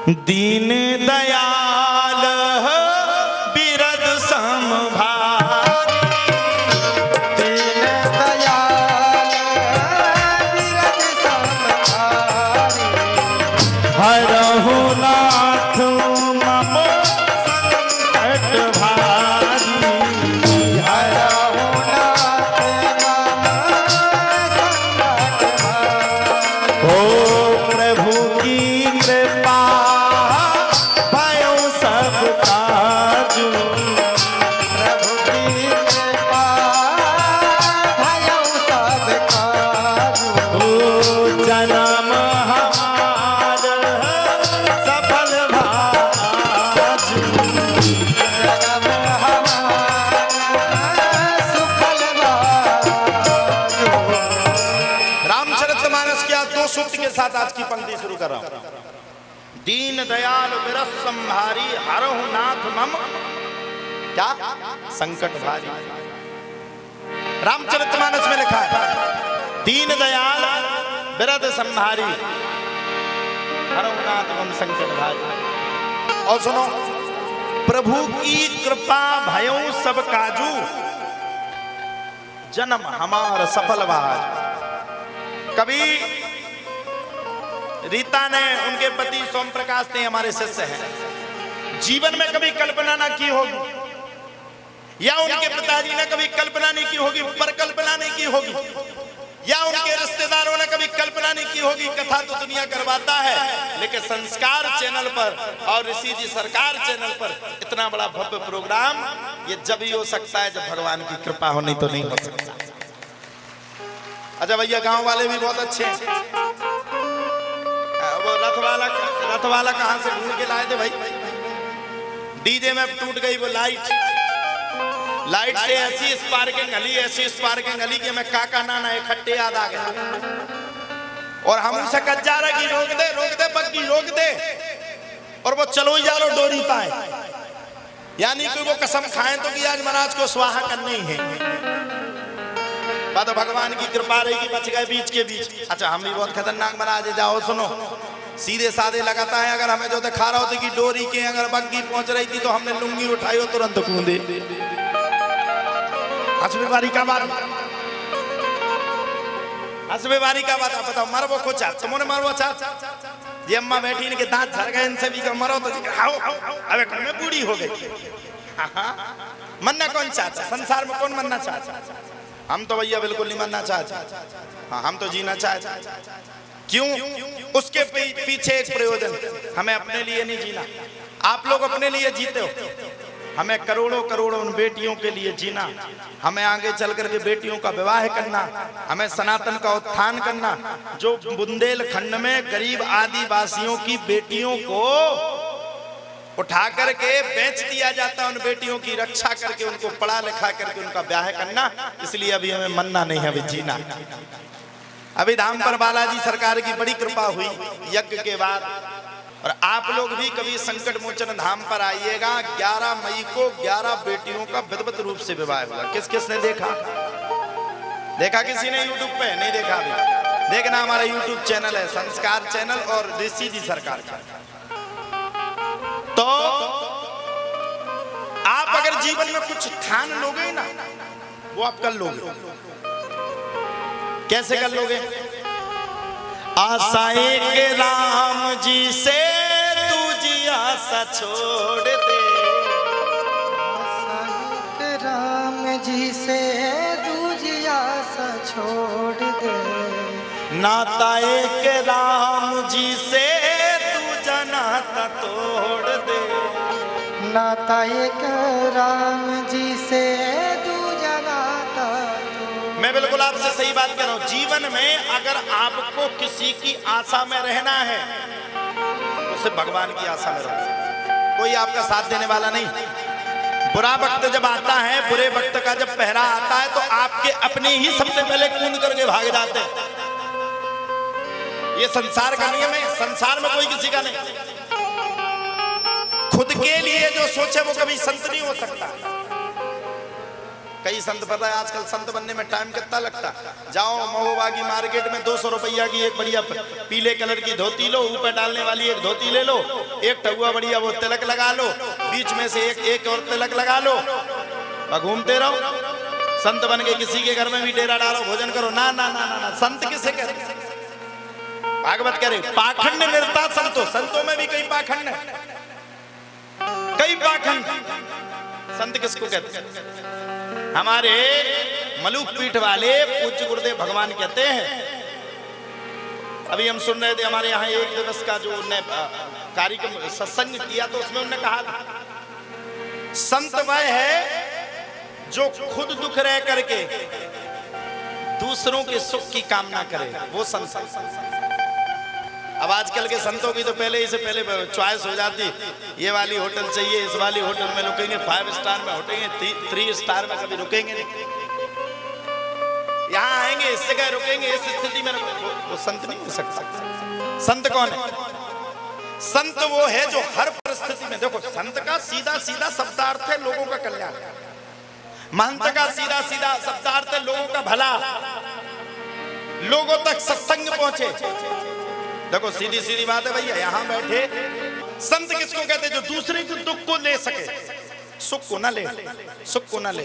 दीन दयाल बिरद समभारी, दीन दयाल बिरद समभारी, हरहु नाथ मम संकट भारी, हरहु नाथ मम संकट भारी। ओ प्रभु की कृपा भयो सब काजू, प्रभु की कृपा भयो सब काजू। ओ जन्म हमार सफल भाजू, जन्म हमारा सुफल बाजू। रामचरितमानस की आज 2 सूक्त के साथ आज की पंक्ति शुरू कर रहा हूं। दीन दयाल बिरस संहारी, हरहु नाथ मम क्या संकट भारी। रामचरितमानस में लिखा है दीन दयाल बिरद संहारी, हरहु नाथ मम संकट भारी। और सुनो, प्रभु की कृपा भयो सब काजू, जन्म हमार सफल भाज। कभी रीता ने, उनके पति सोम प्रकाश ने, हमारे शिष्य हैं, जीवन में कभी कल्पना ना की होगी, या उनके पिताजी ने कभी कल्पना नहीं की होगी, परिकल्पना नहीं की होगी, या उनके रिश्तेदारों ने कभी कल्पना नहीं की होगी। कथा तो दुनिया करवाता है, लेकिन संस्कार चैनल पर और ऋषि जी सरकार चैनल पर इतना बड़ा भव्य प्रोग्राम ये जब ही हो सकता है जब भगवान की कृपा हो, नहीं तो नहीं हो सकता। अच्छा भैया, गांव वाले भी बहुत अच्छे हैं। वो रथ वाला कहां से ढूंढ के लाए थे भाई? डीजे में टूट गई वो लाइट से ऐसी स्पार्किंग गली कि मैं काका नाना इकट्ठे याद आ गया। और हम उनसे कच जा रहा कि रोक दे बग्गी रोक दे, और वो चलो ही जा लो डोरी पाए, यानी कि वो कसम खाएं तो कि आज महाराज को स्वाहा करनी ही है। तो भगवान की कृपा रही कि बच गए बीच के बीच। अच्छा, हम भी बहुत खतरनाक महाराज है। जाओ सुनो, सीधे साधे लगाता है। अगर हमें जो दिखा रहा होता कि डोरी के अगर बग्गी पहुंच रही थी तो हमने लुंगी उठाई और तुरंत कूदे। हंसबेबारी का बात बताओ, मरबो कुछ तुमने मरबो चाचा, ये अम्मा बैठी इनके दांत झड़ गए, इनसे भी मरो तो अबे घर में बूढ़ी हो गई। मरना कौन चाहता? संसार में कौन मरना चाहता? हम तो भैया बिल्कुल नहीं मरना चाहते। हाँ, हम तो जीना चाहते। क्यों? उसके पीछे एक प्रयोजन, हमें अपने लिए नहीं जीना। आप लोग अपने लिए जीते हो, हमें करोड़ों करोड़ों उन बेटियों के लिए जीना, हमें आगे चल करके बेटियों का विवाह करना, हमें सनातन का उत्थान करना। जो बुंदेलखंड में गरीब आदिवासियों की बेटियों को उठा करके बेच दिया जाता, उन बेटियों की रक्षा करके उनको पढ़ा लिखा करके उनका ब्याह करना। इसलिए अभी हमें मरना नहीं है, अभी जीना। अभी धाम पर बालाजी सरकार की बड़ी कृपा हुई यज्ञ के बाद, और आप लोग भी कभी संकट मोचन धाम पर आइएगा। 11 मई को 11 बेटियों का विधिवत रूप से विवाह हुआ। किस किस ने देखा? किसी ने यूट्यूब पे नहीं देखा? अभी देखना, हमारा यूट्यूब चैनल है संस्कार चैनल और ऋषि जी सरकार का। तो आप अगर जीवन में कुछ ठान लोगे ना, वो आप कर लोगे। कैसे कर लोगे? आशाएं के राम जी से तुझी आशा छोड़ दे, आशाएं के राम जी से तुझी आशा छोड़ दे, नाता के राम जी से नाता तोड़ दे, नाता एक राम जी से दूजा नाता तोड़। मैं बिल्कुल आपसे सही बात कर रहा हूं। जीवन में अगर आपको किसी की आशा में रहना है तो सिर्फ भगवान की आशा में रहो। कोई आपका साथ देने वाला नहीं। बुरा वक्त जब आता है, बुरे वक्त का जब पहरा आता है, तो आपके अपने ही सबसे पहले कूद करके भाग जाते हैं। ये संसार का नियम है, संसार में कोई किसी का नहीं। खुद के लिए जो सोचे वो कभी संत नहीं हो सकता। कई संत, पता है आजकल संत बनने में टाइम कितना लगता। जाओ महोबा की मार्केट में 200 रुपया की एक बढ़िया पीले कलर की धोती लो, ऊपर डालने वाली एक धोती ले लो, एक टहुआ बढ़िया वो तिलक लगा लो, बीच में से एक और तिलक लगा लो और घूमते रहो। संत बन के किसी के घर में भी डेरा डालो, भोजन करो। ना ना ना ना, ना। संत किसे कहते? भागवत कह रहे पाखंड निर्ता संतो, संतों में भी कई पाखंड है, कई पाखंड। संत किसको कहते? हमारे मलुक पीठ वाले पूज्य गुरुदेव भगवान कहते हैं, अभी हम सुन रहे थे हमारे यहाँ एक दिवस का जो उन्होंने कार्यक्रम सत्संग किया तो उसमें उन्होंने कहा था संत वह है जो खुद दुख रह करके दूसरों के सुख की कामना करे, वो संत। अब आजकल के संतों की तो पहले से पहले चॉइस हो जाती, ये वाली होटल चाहिए, इस वाली होटल में रुकेंगे, 5 स्टार में रुकेंगे, 3 स्टार में कभी रुकेंगे नहीं, यहाँ आएंगे इस जगह रुकेंगे, इस स्थिति में वो संत नहीं हो सकता। संत कौन है? संत वो है जो हर परिस्थिति में, देखो संत का सीधा सीधा शब्दार्थ है लोगों का कल्याण, महंत का सीधा सीधा शब्दार्थ है लोगों का भला, लोगों तक सत्संग पहुंचे। देखो सीधी सीधी बात है भैया, यहां बैठे संत किसको कहते हैं? जो दूसरे के दुख को ले सके, सुख को ना ले, सुख को ना ले,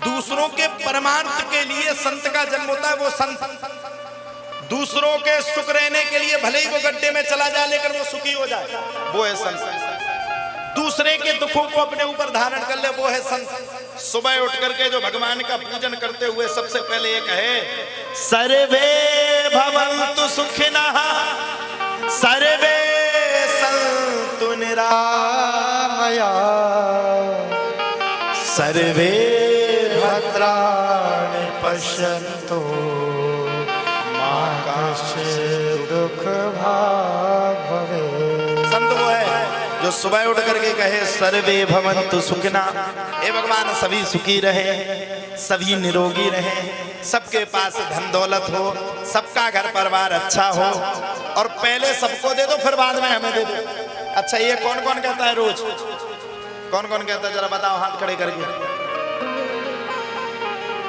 दूसरों के परमार्थ के लिए संत का जन्म होता है। वो संत दूसरों के सुख रहने के लिए भले ही वो गड्ढे में चला जाए लेकिन वो सुखी हो जाए, वो है संत। दूसरे के दुखों को अपने ऊपर धारण कर ले, वो है संत। सुबह उठ करके जो भगवान का पूजन करते हुए सबसे पहले एक है सर्वे भवन्तु सुखिनः सर्वे सन्तु निरामया सर्वे भद्राणि पश्यन्तु मा कश्चित् दुःख भाग् भवेत्। संत वो है जो सुबह उठ करके कहे सर्वे भवन्तु सुखिनः, हे भगवान सभी सुखी रहे, सभी निरोगी रहे, सबके पास धन दौलत हो, सबका घर परिवार अच्छा हो, और पहले सबको दे दो फिर बाद में हमें दे दो। अच्छा ये कौन कौन कहता है रोज? कौन कौन कहता है जरा बताओ हाथ खड़े करके।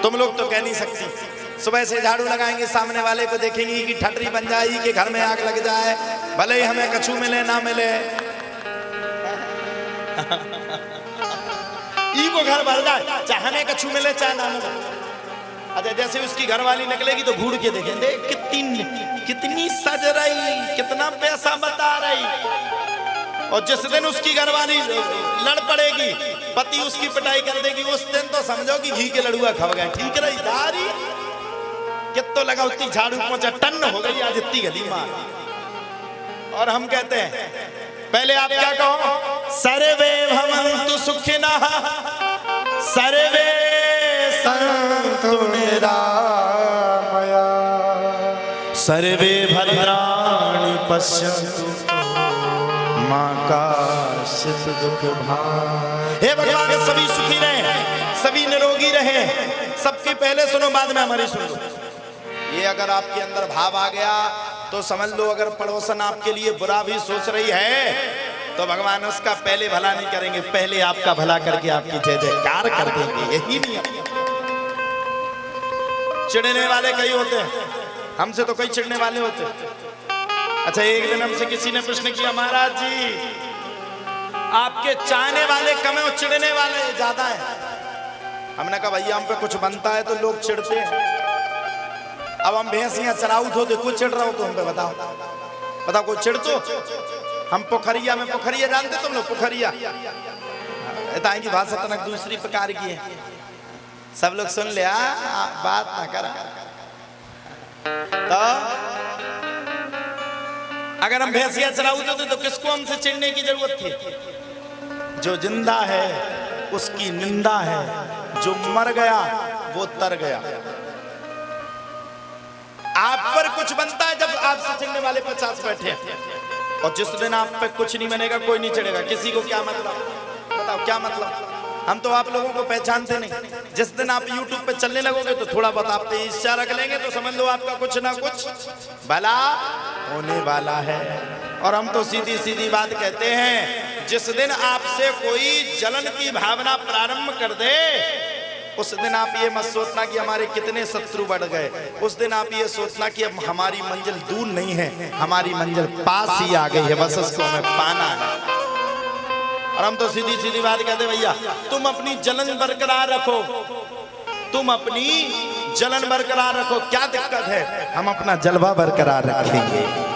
तुम लोग तो कह नहीं सकती। सुबह से झाड़ू लगाएंगे, सामने वाले को देखेंगे कि ठटरी बन जाएगी, कि घर में आग लग जाए, भले ही हमें कछू मिले ना मिले, ईगो घर भर जाए, चाहे हमें कछू मिले चाहे ना मिले। अच्छा जैसे उसकी घरवाली निकलेगी तो घूर के देखेंगे कितनी सज रही, कितना पैसा बता रही, और जिस दिन उसकी घरवाली लड़ पड़ेगी, पति उसकी पिटाई कर देगी, उस दिन तो समझो कि घी के लड़ुआ खा गए। ठीक रही दारी कितो लगा, उतनी झाड़ू पहुंचा टन हो गई आज, इतनी गली मार। और हम कहते हैं पहले आप क्या कहो? सर्वे भवन्तु सुखिनः सर्वे सन्तु निरामया सर्वे भद्राणि पश्यन्तु मा कश्चित् दुःख भाग्। हे भगवान सभी सुखी रहे, सभी निरोगी रहे, सबके पहले सुनो बाद में हमारी सुनो। ये अगर आपके अंदर भाव आ गया तो समझ लो, अगर पड़ोसन आपके लिए बुरा भी सोच रही है तो भगवान उसका पहले भला नहीं करेंगे, पहले आपका भला करके आपकी जय जयकार कर देंगे। यही नहीं, चिढ़ने वाले कई होते हैं, हमसे तो कई चिढ़ने वाले होते हैं। अच्छा एक दिन हमसे किसी ने प्रश्न किया, महाराज जी आपके चाहने वाले कम है और चिढ़ने वाले ज्यादा है। हमने कहा भैया हम पे कुछ बनता है तो लोग चिढ़ते हैं। अब हम भैंसियां चराउत होते, कुछ चिढ़ रहा हो तो हम पे बताओ, बताओ कोई चिढ़ तो? हम पोखरिया में, पोखरिया जानते तुम लोग? पोखरिया बताएं की भाषा तनक दूसरी प्रकार की है, सब लोग सुन लिया, बात ना कर। तो अगर हम भैंसियां चराउत होते तो किसको हमसे चिढ़ने की जरूरत थी? जो जिंदा है उसकी निंदा है, जो मर गया वो तर गया। आप पर कुछ बनता है जब आपसे चिढ़ने वाले 50 बैठे हैं, और जिस दिन आप पे कुछ नहीं बनेगा कोई नहीं चिढ़ेगा। किसी को क्या मतलब? बताओ क्या मतलब? हम तो आप लोगों को पहचानते नहीं। जिस दिन आप YouTube पे चलने लगोगे तो थोड़ा बहुत आप पे ईर्ष्या रख लेंगे तो समझ लो आपका कुछ ना कुछ भला होने वाला है। और हम तो सीधी सीधी बात कहते हैं, जिस दिन आपसे कोई जलन की भावना प्रारंभ कर दे उस दिन आप ये मत सोचना कि हमारे कितने शत्रु बढ़ गए, उस दिन आप ये सोचना कि अब हमारी मंजिल दूर नहीं है, हमारी मंजिल पास ही आ गई है, बस उसको हमें पाना है। और हम तो सीधी सीधी बात कहते भैया, तुम अपनी जलन बरकरार रखो, तुम अपनी जलन बरकरार रखो, क्या दिक्कत है, हम अपना जलवा बरकरार रखेंगे।